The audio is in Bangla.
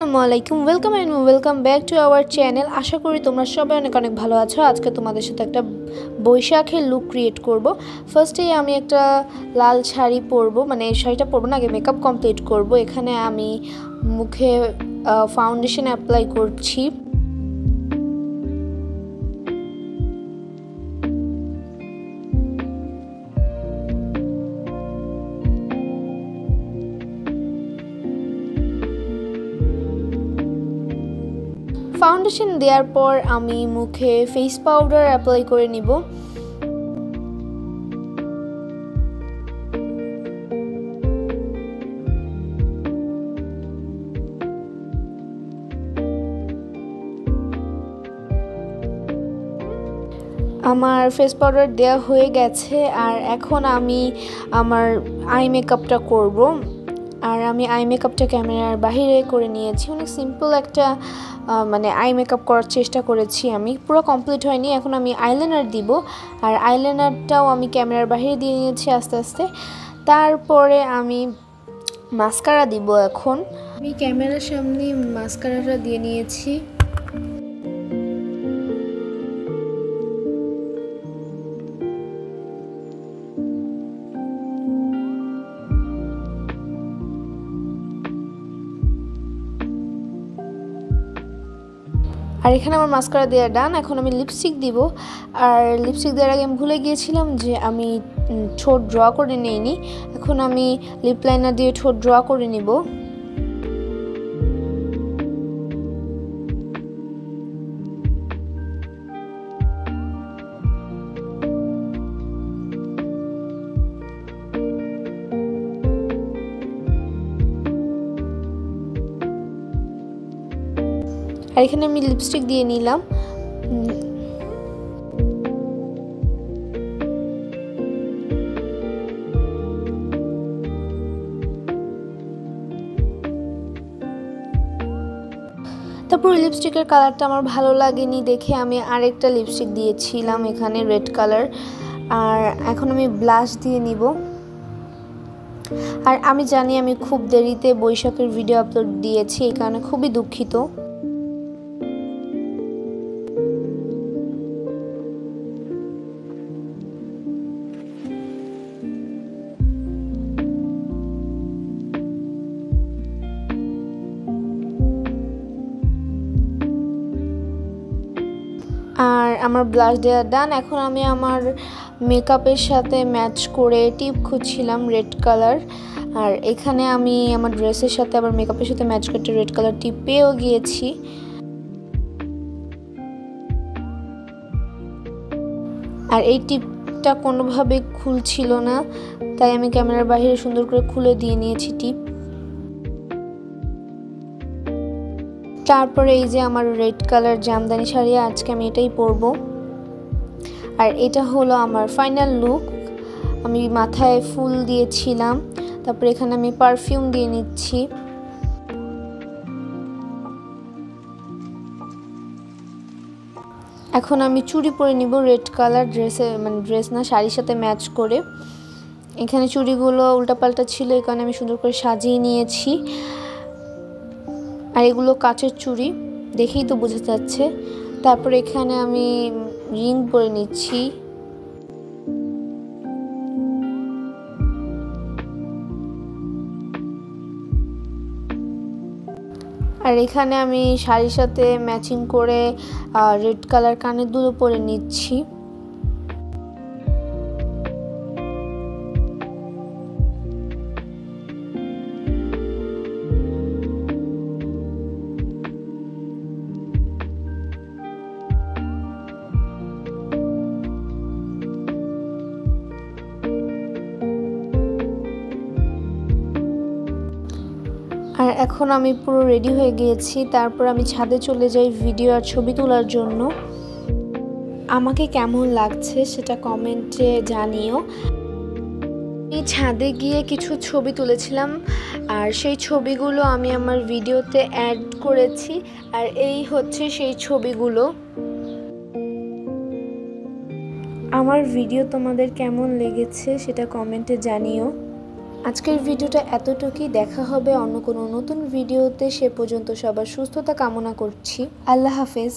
আসসালামু আলাইকুম welcome back to our channel. আশা করি তোমরা সবাই অনেক ভালো আছো। আজকে তোমাদের সাথে একটা বৈশাখের লুক ক্রিয়েট করব। ফার্স্টেই আমি একটা লাল শাড়ি পরবো, মানে এই শাড়িটা পরবো না, আগে মেকআপ কমপ্লিট করব। এখানে আমি মুখে ফাউন্ডেশন অ্যাপ্লাই করছি। ফাউন্ডেশন দেওয়ার পর আমি মুখে ফেস পাউডার অ্যাপ্লাই করে নিব। আমার ফেস পাউডার দেওয়া হয়ে গেছে, আর এখন আমি আমার আই মেকআপটা করব। আর আমি আই মেকআপটা ক্যামেরার বাইরে করে নিয়েছি। অনেক সিম্পল একটা মানে আই মেকআপ করার চেষ্টা করেছি, আমি পুরো কমপ্লিট হয়নি। এখন আমি আইলাইনার দিব, আর আইলাইনারটাও আমি ক্যামেরার বাইরে দিয়ে নিয়েছি আস্তে আস্তে। তারপরে আমি মাস্কারা দিব। এখন আমি ক্যামেরার সামনে মাস্কারাটা দিয়ে নিয়েছি। আর এখানে আমার মাস্কারা দেওয়া ডান। এখন আমি লিপস্টিক দিব, আর লিপস্টিক দেওয়ার আগে আমি ভুলে গিয়েছিলাম যে আমি ঠোঁট ড্র করে নিইনি। এখন আমি লিপ লাইনার দিয়ে ঠোঁট ড্র করে নিব। আর এখানে আমি লিপস্টিক দিয়ে নিলাম। তারপর লিপস্টিকের কালারটা আমার ভালো লাগেনি দেখে আমি আরেকটা লিপস্টিক দিয়েছিলাম, এখানে রেড কালার। আর এখন আমি ব্লাশ দিয়ে নিব। আর আমি জানি আমি খুব দেরিতে বৈশাখের ভিডিও আপলোড দিয়েছি, এই কারণে খুবই দুঃখিত। আর আমার ব্লাশ দেওয়া ডান। এখন আমি আমার মেকআপের সাথে ম্যাচ করে টিপ খুঁজছিলাম রেড কালার। আর এখানে আমি আমার ড্রেসের সাথে আবার মেকআপের সাথে ম্যাচ করতে রেড কালার টিপ পেয়েও গিয়েছি। আর এই টিপটা কোনোভাবে খুলছিল না, তাই আমি ক্যামেরার বাইরে সুন্দর করে খুলে দিয়ে নিয়েছি টিপ। তারপরে এই যে আমার রেড কালার জামদানি শাড়ি, আজকে আমি এটাই পরবো। আর এটা হলো আমার ফাইনাল লুক। আমি মাথায় ফুল দিয়েছিলাম, তারপরে এখানে আমি পারফিউম দিয়ে নিচ্ছি। এখন আমি চুড়ি পরে নিব রেড কালার ড্রেসে, মানে ড্রেস না, শাড়ির সাথে ম্যাচ করে। এখানে চুড়িগুলো উল্টাপাল্টা ছিল, এই কারণে আমি সুন্দর করে সাজিয়ে নিয়েছি। আর এগুলো কাচের চুড়ি, দেখেই তো বোঝা যাচ্ছে। তারপর এখানে আমি রিং পরে নিচ্ছি। আর এখানে আমি শাড়ির সাথে ম্যাচিং করে রেড কালার কানের দুল পরে নিচ্ছি। আর এখন আমি পুরো রেডি হয়ে গিয়েছি। তারপর আমি ছাদে চলে যাই ভিডিও আর ছবি তোলার জন্য। আমাকে কেমন লাগছে সেটা কমেন্টে জানিও। আমি ছাদে গিয়ে কিছু ছবি তুলেছিলাম, আর সেই ছবিগুলো আমি আমার ভিডিওতে অ্যাড করেছি। আর এই হচ্ছে সেই ছবিগুলো। আমার ভিডিও তোমাদের কেমন লেগেছে সেটা কমেন্টে জানিও। আজকের ভিডিওটা এতটুকুই। দেখা হবে অন্য কোনো নতুন ভিডিওতে। সে পর্যন্ত সবার সুস্থতা কামনা করছি। আল্লাহ হাফেজ।